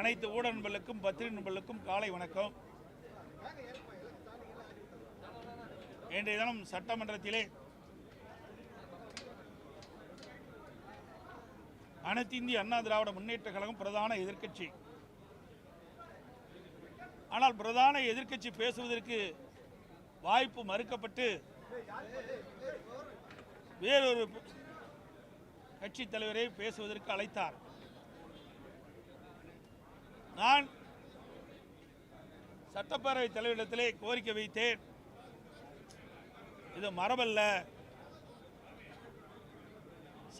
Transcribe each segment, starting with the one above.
அனைத்து ஊடக நண்பர்களுக்கும் பத்திரிகை நண்பர்களுக்கும் காலை வணக்கம். இன்றைய தினம் சட்டமன்றத்திலே அனைத்து இந்திய அண்ணா திராவிட முன்னேற்ற கழகம் பிரதான எதிர்க்கட்சி. ஆனால் பிரதான எதிர்க்கட்சி பேசுவதற்கு வாய்ப்பு மறுக்கப்பட்டு வேறொரு கட்சி தலைவரை பேசுவதற்கு அழைத்தார். நான் சட்டப்பேரவை தலைவரிடத்திலே கோரிக்கை வைத்தேன், இது மரபல்ல,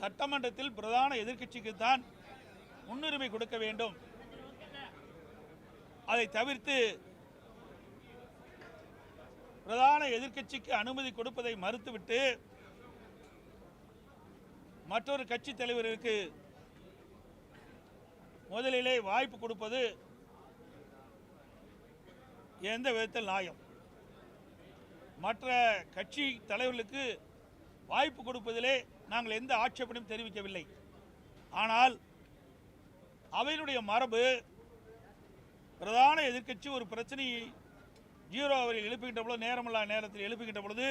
சட்டமன்றத்தில் பிரதான எதிர்க்கட்சிக்கு தான் முன்னுரிமை கொடுக்க வேண்டும், அதை தவிர்த்து பிரதான எதிர்க்கட்சிக்கு அனுமதி கொடுப்பதை மறுத்துவிட்டு மற்றொரு கட்சி தலைவருக்கு முதலிலே வாய்ப்பு கொடுப்பது எந்த விதத்தில் நியாயம்? மற்ற கட்சி தலைவர்களுக்கு வாய்ப்பு கொடுப்பதிலே நாங்கள் எந்த ஆட்சேபனையும் தெரிவிக்கவில்லை. ஆனால் அவையினுடைய மரபு, பிரதான எதிர்க்கட்சி ஒரு பிரச்சனையை 0 அவரில் எழுப்புகின்ற பொழுது, நேரமில்லா நேரத்தில் எழுப்புகின்ற பொழுது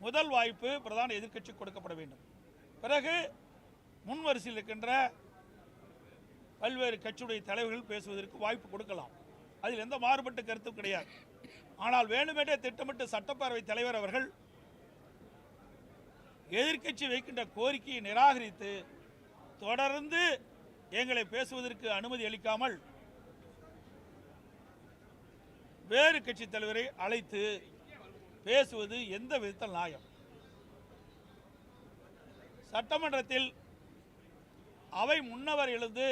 முதல் வாய்ப்பு பிரதான எதிர்க்கட்சி கொடுக்கப்பட வேண்டும். பிறகு முன்வரிசையில் இருக்கின்ற பல்வேறு கட்சியுடைய தலைவர்கள் பேசுவதற்கு வாய்ப்பு கொடுக்கலாம். அதில் எந்த மாறுபட்ட கருத்தும் கிடையாது. ஆனால் வேண்டுமென்றே திட்டமிட்டு சட்டப்பேரவை தலைவர் அவர்கள் எதிர்க்கட்சி வைக்கின்ற கோரிக்கையை நிராகரித்து தொடர்ந்து எங்களை பேசுவதற்கு அனுமதி அளிக்காமல் வேறு கட்சி தலைவரை அழைத்து பேசுவது எந்த விதத்தில் நியாயம்? சட்டமன்றத்தில் அவை முன்னவர் எழுந்து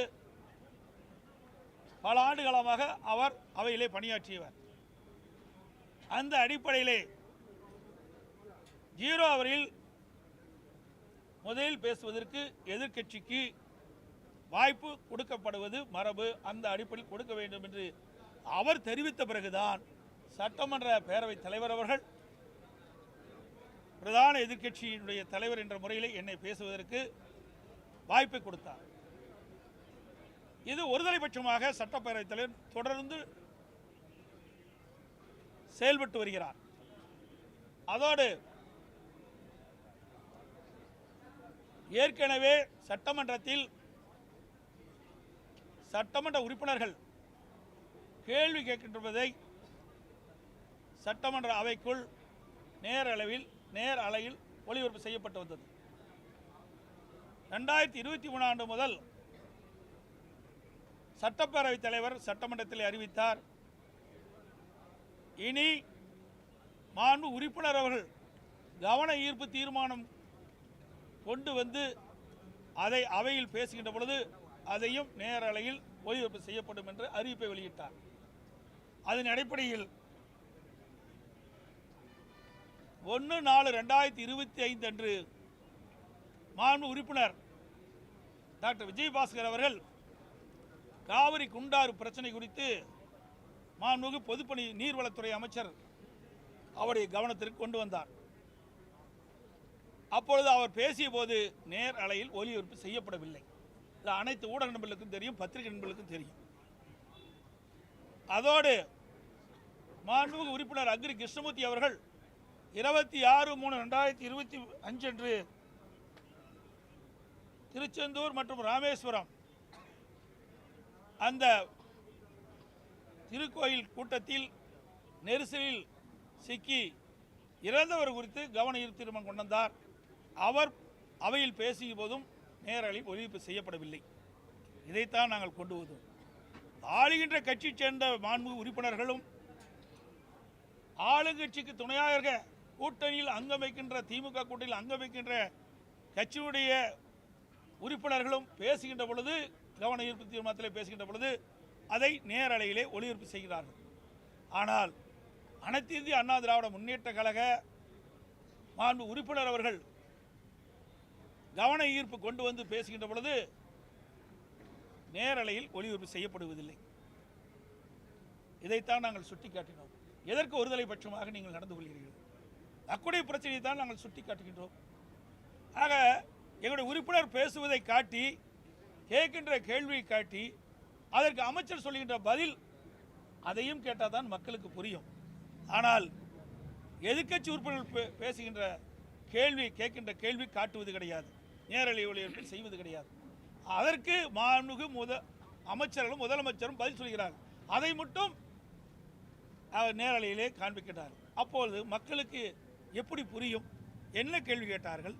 பல ஆண்டுகாலமாக அவர் அவையிலே பணியாற்றியவர். அந்த அடிப்படையிலே 0 அவரில் முதலில் பேசுவதற்கு எதிர்க்கட்சிக்கு வாய்ப்பு கொடுக்கப்படுவது மரபு. அந்த அடிப்படையில் கொடுக்க வேண்டும் என்று அவர் தெரிவித்த பிறகுதான் சட்டமன்ற பேரவைத் தலைவர் அவர்கள் பிரதான எதிர்க்கட்சியினுடைய தலைவர் என்ற முறையில் என்னை பேசுவதற்கு வாய்ப்பை கொடுத்தார். இது ஒருதலைபட்சமாக சட்டப்பேரவைத் தலைவர் தொடர்ந்து செயல்பட்டு வருகிறார். அதோடு ஏற்கனவே சட்டமன்றத்தில் சட்டமன்ற உறுப்பினர்கள் கேள்வி கேட்கின்றதை சட்டமன்ற அவைக்குள் நேர் அலையில் ஒளிபரப்பு செய்யப்பட்டு வந்தது. 2023 ஆண்டு முதல் சட்டப்பேரவைத் தலைவர் சட்டமன்றத்தில் அறிவித்தார், இனி மாண்பு உறுப்பினர் அவர்கள் கவன ஈர்ப்பு தீர்மானம் கொண்டு வந்து அதை அவையில் பேசுகின்ற பொழுது அதையும் நேரலையில் ஒளிபரப்பு செய்யப்படும் என்று அறிவிப்பை வெளியிட்டார். அதன் அடிப்படையில் 1/4/2025 அன்று மாண்பு உறுப்பினர் டாக்டர் விஜயபாஸ்கர் அவர்கள் காவிரி குண்டாறு பிரச்சனை குறித்து மாண்புமிகு பொதுப்பணி நீர்வளத்துறை அமைச்சர் அவருடைய கவனத்திற்கு கொண்டு வந்தார். அப்பொழுது அவர் பேசிய போது நேர் அலையில் ஒலிபரப்பு செய்யப்படவில்லை. இது அனைத்து ஊடக நண்பர்களுக்கும் தெரியும், பத்திரிகை நண்பர்களுக்கும் தெரியும். அதோடு மாண்புமிகு உறுப்பினர் அக்ரி கிருஷ்ணமூர்த்தி அவர்கள் 26/3/2025 அன்று திருச்செந்தூர் மற்றும் ராமேஸ்வரம் அந்த திருக்கோயில் கூட்டத்தில் நெரிசலில் சிக்கி இறந்தவர் குறித்து கவன ஈர்ப்பு தீர்மானம் கொண்டு வந்தார். அவர் அவையில் பேசிய போதும் நேரலையில் ஒளிபரப்பு செய்யப்படவில்லை. இதைத்தான் நாங்கள் கொண்டு வந்தோம். ஆளுகின்ற கட்சி சேர்ந்த மாண்புமிகு உறுப்பினர்களும் ஆளுங்கட்சிக்கு துணையாக கூட்டணியில் அங்கம் வைக்கின்ற திமுக கூட்டணியில் அங்கம் வைக்கின்ற கட்சியுடைய உறுப்பினர்களும் பேசுகின்ற பொழுது, கவன ஈர்ப்பு தீர்மானத்தில் பேசுகின்ற பொழுது அதை நேரலையிலே ஒளிபரப்பு செய்கிறார்கள். ஆனால் அனைத்து இந்திய அண்ணா திராவிட முன்னேற்ற கழக மாண்பு உறுப்பினர் அவர்கள் கவன ஈர்ப்பு கொண்டு வந்து பேசுகின்ற பொழுது நேரலையில் ஒளிபரப்பு செய்யப்படுவதில்லை. இதைத்தான் நாங்கள் சுட்டிக்காட்டினோம். எதற்கு ஒருதலைபட்சமாக நீங்கள் நடந்து கொள்கிறீர்கள்? அக்குடைய பிரச்சனையை தான் நாங்கள் சுட்டிக்காட்டுகின்றோம். ஆக எங்களுடைய உறுப்பினர் பேசுவதை காட்டி, கேட்கின்ற கேள்வியை காட்டி அதற்கு அமைச்சர் சொல்லுகின்ற பதில் அதையும் கேட்டால் தான் மக்களுக்கு புரியும். ஆனால் எதிர்க்கட்சி உறுப்பினர்கள் பேசுகின்ற கேள்வி கேட்கின்ற கேள்வி காட்டுவது கிடையாது, நேரலை ஒளிபரப்பில் செய்வது கிடையாது. அதற்கு மாண்புமிகு அமைச்சர்களும் முதலமைச்சரும் பதில் சொல்கிறார்கள். அதை மட்டும் நேரலையிலே காண்பிக்கிறார். அப்பொழுது மக்களுக்கு எப்படி புரியும்? என்ன கேள்வி கேட்டார்கள்,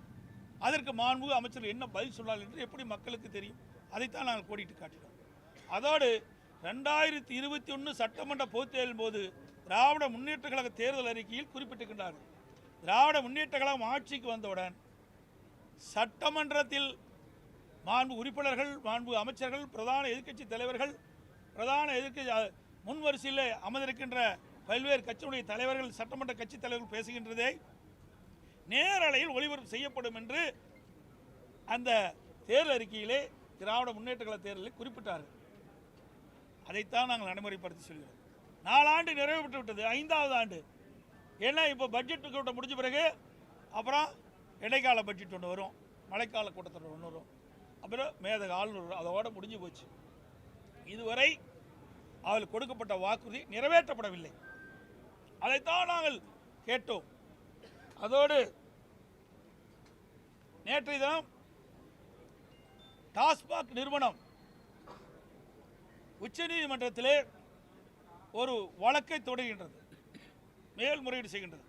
அதற்கு மாண்புமிகு அமைச்சர்கள் என்ன பதில் சொன்னார்கள் என்று எப்படி மக்களுக்கு தெரியும்? அதைத்தான் நாங்கள் கோடிட்டு காட்டினோம். அதோடு 2021 சட்டமன்ற பொதுத் தேர்தலின் போது திராவிட முன்னேற்ற கழக தேர்தல் அறிக்கையில் குறிப்பிட்டிருக்கின்றார்கள். திராவிட முன்னேற்ற கழகம் ஆட்சிக்கு வந்தவுடன் சட்டமன்றத்தில் மாண்பு உறுப்பினர்கள், மாண்பு அமைச்சர்கள், பிரதான எதிர்க்கட்சி தலைவர்கள், பிரதான எதிர்க்கட்சி முன் வரிசையில் அமர்ந்திருக்கின்ற பல்வேறு கட்சியுடைய தலைவர்கள், சட்டமன்ற கட்சி தலைவர்கள் பேசுகின்றதே நேரலையில் ஒளிபரப்பு செய்யப்படும் என்று அந்த தேர்தல் அறிக்கையிலே திராவிட முன்னேற்ற கழக தேர்தலில் குறிப்பிட்டார்கள். அதைத்தான் நாங்கள் நடைமுறைப்படுத்தி சொல்கிறோம். 4 ஆண்டு நிறைவு பெற்று விட்டது, 5வது ஆண்டு. ஏன்னா இப்போ பட்ஜெட் கூட்டம் முடிஞ்ச பிறகு அப்புறம் இடைக்கால பட்ஜெட் ஒன்று வரும், மழைக்கால கூட்டத்தொடர் ஒன்று வரும், அப்புறம் மேதக ஆளுநர் வரும். அதோட முடிஞ்சு போச்சு. இதுவரை அவர்கள் கொடுக்கப்பட்ட வாக்குறுதி நிறைவேற்றப்படவில்லை. அதைத்தான் நாங்கள் கேட்டோம். அதோடு நேற்றைய தினம் டாஸ்மாக் நிறுவனம் உச்சநீதிமன்றத்திலே ஒரு வழக்கை தொடர்கின்றது, மேல்முறையீடு செய்கின்றது.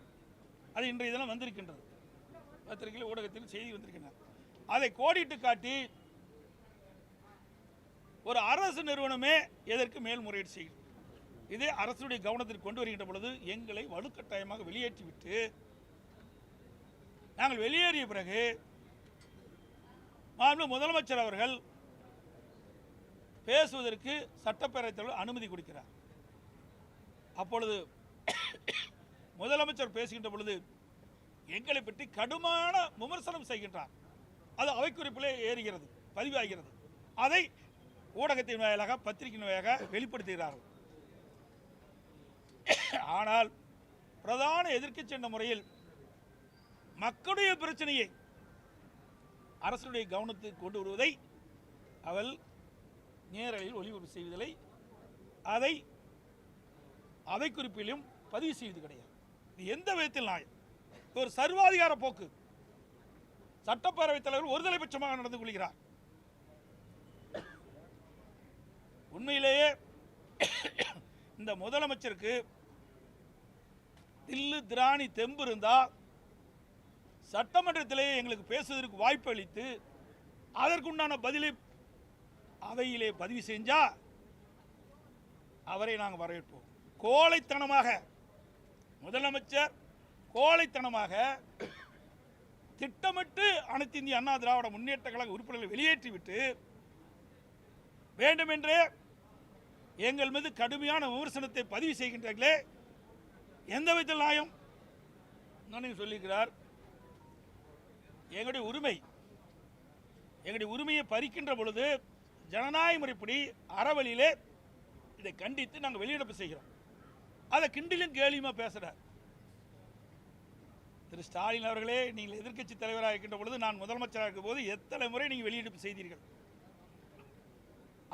அது இன்றைய தினம் வந்திருக்கின்றது, பத்திரிகையில் ஊடகத்தில் செய்தி வந்திருக்கின்றன. அதை கோடிட்டு காட்டி ஒரு அரசு நிறுவனமே எதற்கு மேல்முறையீடு செய்கிறது? இதே அரசுடைய கவனத்திற்கு கொண்டு வருகின்ற பொழுது எங்களை வலுக்கட்டாயமாக வெளியேற்றிவிட்டு நாங்கள் வெளியேறிய பிறகு முதலமைச்சர் அவர்கள் பேசுவதற்கு சட்டப்பேரவைத் தலைவர் அனுமதி கொடுக்கிறார். அப்பொழுது முதலமைச்சர் பேசுகின்ற பொழுது எங்களை பற்றி கடுமையான விமர்சனம் செய்கின்றார். அது அவைக்குறிப்பிலே ஏறுகிறது, பதிவாகிறது. அதை ஊடகத்தின் வாயிலாக, பத்திரிகையின் வாயிலாக வெளிப்படுத்துகிறார்கள். ஆனால் பிரதான எதிர்க்கட்சி என்ற முறையில் மக்களுடைய பிரச்சனையை அரசுடைய கவனத்துக்கு கொண்டு வருவதை அவள் நேரலையில் ஒளிபரப்பு செய்வதில்லை. அதை அவைக்குறிப்பிலும் பதிவு செய்வது கிடையாது. இது எந்த விதத்தில் நியாயம்? ஒரு சர்வாதிகார போக்கு. சட்டப்பேரவைத் தலைவர் ஒருதலைபட்சமாக நடந்து கொள்கிறார். உண்மையிலேயே இந்த முதலமைச்சருக்கு தில்லு திராணி தெம்பு இருந்தா சட்டமன்றத்திலேயே எங்களுக்கு பேசுவதற்கு வாய்ப்பு அளித்து அதற்குண்டான பதிலை அவையிலே பதிவு செஞ்சா அவரை நாங்கள் வரவேற்போம். கோழைத்தனமாக முதலமைச்சர் கோழைத்தனமாக திட்டமிட்டு அனைத்து இந்திய அண்ணா திராவிட முன்னேற்ற கழக உறுப்பினர்களை வெளியேற்றிவிட்டு வேண்டுமென்றே எங்கள் மீது கடுமையான விமர்சனத்தை பதிவு செய்கின்றார்களே, எந்த விதத்தில் நியாயம்? சொல்லியிருக்கிறார். எங்களுடைய உரிமையை பறிக்கின்ற பொழுது ஜனநாயக முறைப்படி அறவழியிலே இதை கண்டித்து நாங்கள் வெளியிடப்பு செய்கிறோம். அதை கிண்டிலும் கேலியுமா பேசுறார் திரு ஸ்டாலின் அவர்களே. நீங்கள் எதிர்க்கட்சி தலைவராக இருக்கின்ற பொழுது, நான் முதலமைச்சராக இருக்கும் போது எத்தனை முறை நீங்கள் வெளியிடப்பு செய்தீர்கள்?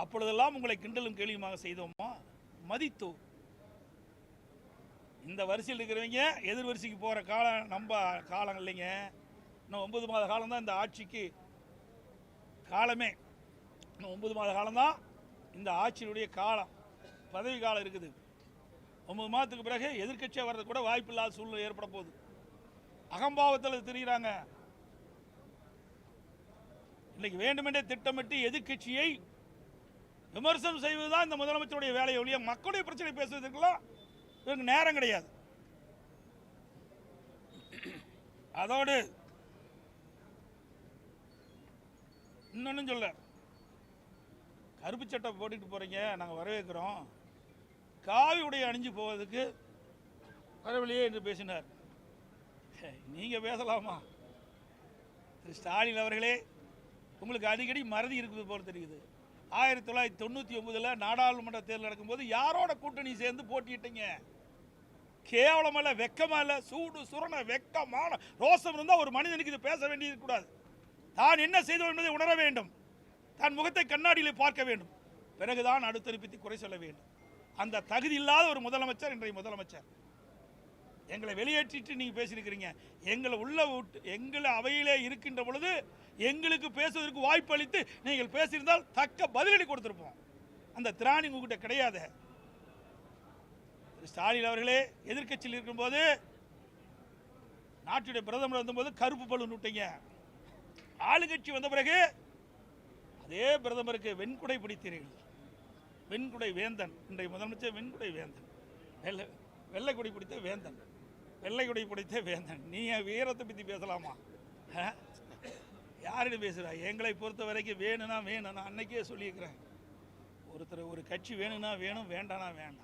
அப்பொழுதெல்லாம் உங்களை கிண்டலும் கேலியுமாக செய்தோமா? மதித்தோம். இந்த வரிசையில் இருக்கிறவங்க எதிர் வரிசைக்கு போகிற காலம் நம்ம காலம் இல்லைங்க. இன்னும் 9 மாத காலம் தான் இந்த ஆட்சிக்கு காலமே. இன்னும் 9 மாத காலம்தான் இந்த ஆட்சியினுடைய காலம், பதவி காலம் இருக்குது. 9 மாதத்துக்கு பிறகு எதிர்க்கட்சியாக வர்றது கூட வாய்ப்பு இல்லாத சூழ்நிலை ஏற்பட போகுது. அகம்பாவத்தில் தெரிகிறாங்க. இன்னைக்கு வேண்டுமென்றே திட்டமிட்டு எதிர்க்கட்சியை விமர்சனம் செய்வதுதான் இந்த முதலமைச்சருடைய வேலையை ஒழிய மக்களுடைய பிரச்சனை பேசுவதற்கெல்லாம் இவங்க நேரம் கிடையாது. அதோடு இன்னொன்னு சொல்ல, கருப்பு சட்டை போட்டுட்டு போறீங்க, நாங்கள் வரவேற்கிறோம், காவி உடைய அணிஞ்சு போவதுக்கு வரவில்லையே என்று பேசினார். நீங்க பேசலாமா? திரு ஸ்டாலின் அவர்களே, உங்களுக்கு அடிக்கடி மறதி இருக்குது போல தெரியுது. 1999 நாடாளுமன்ற தேர்தல் நடக்கும்போது யாரோட கூட்டணி சேர்ந்து போட்டிட்டீங்க? கேவலமல்ல, வெக்கமல்ல, சூடு சுரண வெக்கமான ரோசம் இருந்தால் ஒரு மனிதனுக்கு இது பேச வேண்டியது கூடாது. தான் என்ன செய்தோம் என்பதை உணர வேண்டும். தான் முகத்தை கண்ணாடியில் பார்க்க வேண்டும். பிறகுதான் அடுத்ததை பற்றி குறை சொல்ல வேண்டும். அந்த தகுதி இல்லாத ஒரு முதலமைச்சர் இன்றைய முதலமைச்சர். எங்களை வெளியேற்றிட்டு நீங்கள் பேசியிருக்கிறீங்க. எங்களை உள்ள விட்டு எங்களை அவையிலே இருக்கின்ற பொழுது எங்களுக்கு பேசுவதற்கு வாய்ப்பு அளித்து நீங்கள் பேசியிருந்தால் தக்க பதிலடி கொடுத்திருப்போம். அந்த திராணி உங்ககிட்ட கிடையாது. ஸ்டாலின் அவர்களே எதிர்க்கட்சியில் இருக்கும்போது நாட்டுடைய பிரதமர் வந்தபோது கருப்பு பலூன் விட்டீங்க. ஆளுங்கட்சி வந்த பிறகு அதே பிரதமருக்கு வெண்குடை பிடித்தீர்கள். வெண்குடை வேந்தன் இன்றைய முதலமைச்சர் வெண்குடை வேந்தன், வெள்ளை கொடி பிடித்த வேந்தன், வெள்ளை கொடி பிடித்த வேந்தன். நீ வீரத்தை பற்றி பேசலாமா? யாரிடம் பேசுகிறா? எங்களை பொறுத்த வரைக்கும் வேணும்னா வேணும். நான் அன்னைக்கே சொல்லியிருக்கிறேன், ஒருத்தர் ஒரு கட்சி வேணும்னா வேணும், வேண்டானா வேண்டாம்.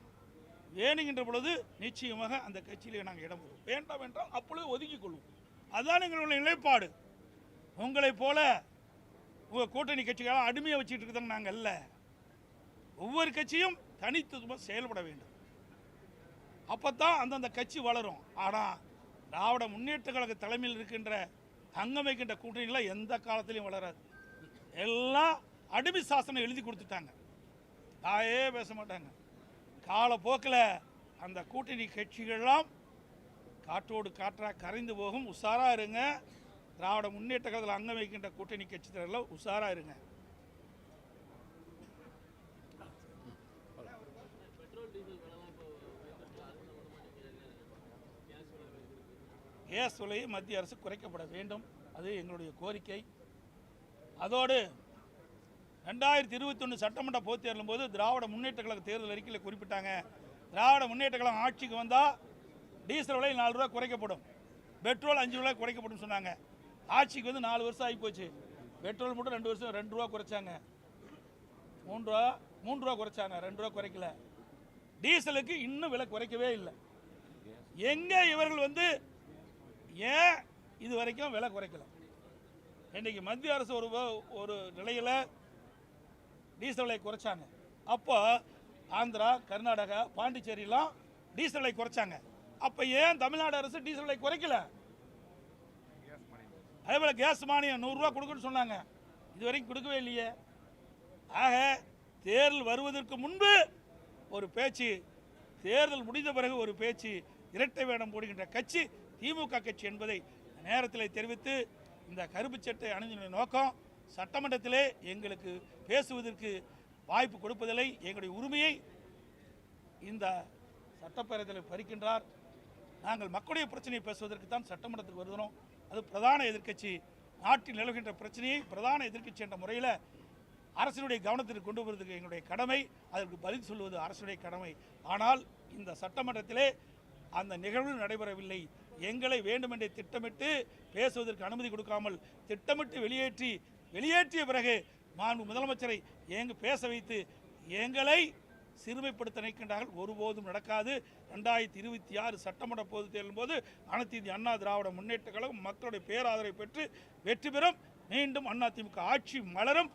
வேணுங்கின்ற பொழுது நிச்சயமாக அந்த கட்சியிலே நாங்கள் இடம் பெறுவோம். வேண்டாம் என்றால் அப்பொழுது ஒதுக்கிக் கொள்வோம். அதுதான் எங்களுடைய நிலைப்பாடு. உங்களைப் போல உங்கள் கூட்டணி கட்சிகளால் அடிமையை வச்சுட்டு இருக்கிறது நாங்கள் அல்ல. ஒவ்வொரு கட்சியும் தனித்துவமாக செயல்பட வேண்டும். அப்போத்தான் அந்தந்த கட்சி வளரும். ஆனால் திராவிட முன்னேற்ற கழக தலைமையில் இருக்கின்ற தங்கம் வைக்கின்ற கூட்டணிகளாக எந்த காலத்திலையும் வளராது. எல்லாம் அடிமை சாசனம் எழுதி கொடுத்துட்டாங்க. தாயே பேச மாட்டாங்க. காலப்போக்கில் அந்த கூட்டணி கட்சிகள்லாம் காற்றோடு காற்றாக கரைந்து போகும். உஷாராக இருங்க. திராவிட முன்னேற்ற கழகத்தில் அங்கம் வைக்கின்ற கூட்டணி கட்சிகளெல்லாம் உஷாராக இருங்க. கேஸ் விலையை மத்திய அரசு குறைக்கப்பட வேண்டும். அது எங்களுடைய கோரிக்கை. அதோடு 2021 சட்டமன்ற பொதுத் தேர்தலும் போது திராவிட முன்னேற்ற கழக தேர்தல் அறிக்கையில் குறிப்பிட்டாங்க, திராவிட முன்னேற்ற கழகம் ஆட்சிக்கு வந்தால் டீசல் விலை 4 ரூபா குறைக்கப்படும், பெட்ரோல் 5 ரூபா குறைக்கப்படும் சொன்னாங்க. ஆட்சிக்கு வந்து 4 வருஷம் ஆகி போச்சு. பெட்ரோல் மட்டும் 2 வருஷம் 2 ரூபா குறைச்சாங்க, 3 ரூபா குறைச்சாங்க, 2 ரூபா குறைக்கல. டீசலுக்கு இன்னும் விலை குறைக்கவே இல்லை. எங்கே இவர்கள் வந்து ஏன் இது வரைக்கும் விலை குறைக்கல? இன்றைக்கி மத்திய அரசு ஒரு நிலையில் டீசல் விலை குறைச்சாங்க. அப்போ ஆந்திரா, கர்நாடகா, பாண்டிச்சேரிலாம் டீசல் விலை குறைச்சாங்க. அப்போ ஏன் தமிழ்நாடு அரசு டீசல் விலை குறைக்கல? அதே போல் கேஸ் மானியம் 100 ரூபா கொடுக்குன்னு சொன்னாங்க, இது வரைக்கும் கொடுக்கவே இல்லையே. ஆக தேர்தல் வருவதற்கு முன்பு ஒரு பேச்சு, தேர்தல் முடிந்த பிறகு ஒரு பேச்சு, இரட்டை வேடம் போடுகின்ற கட்சி திமுக கட்சி என்பதை நேரத்தில் தெரிவித்து, இந்த கருப்பு சட்டை அணிந்த நோக்கம் சட்டமன்றத்திலே எங்களுக்கு பேசுவதற்கு வாய்ப்பு கொடுப்பதில்லை. எங்களுடைய உரிமையை இந்த சட்டப்பேரவையில் பறிக்கின்றார். நாங்கள் மக்களுடைய பிரச்சனையை பேசுவதற்கு தான் சட்டமன்றத்துக்கு வருகிறோம். அது பிரதான எதிர்க்கட்சி. நாட்டில் நிலவுகின்ற பிரச்சனையை பிரதான எதிர்க்கட்சி என்ற முறையில் அரசினுடைய கவனத்திற்கு கொண்டு வருவதற்கு எங்களுடைய கடமை, அதற்கு பதில் சொல்வது அரசுடைய கடமை. ஆனால் இந்த சட்டமன்றத்திலே அந்த நிகழ்வு நடைபெறவில்லை. எங்களை வேண்டுமென்றே திட்டமிட்டு பேசுவதற்கு அனுமதி கொடுக்காமல் திட்டமிட்டு வெளியேற்றிய பிறகு மாண்பு முதலமைச்சரை பேச வைத்து எங்களை சிறுமைப்படுத்த நினைக்கின்றார்கள். ஒருபோதும் நடக்காது. 2026 சட்டமன்ற பொதுத் தேர்தலின் போது அனைத்து இந்திய அண்ணா திராவிட முன்னேற்ற கழகம் மக்களுடைய பேராதரவை பெற்று வெற்றி பெறும். மீண்டும் அதிமுக ஆட்சி மலரும்.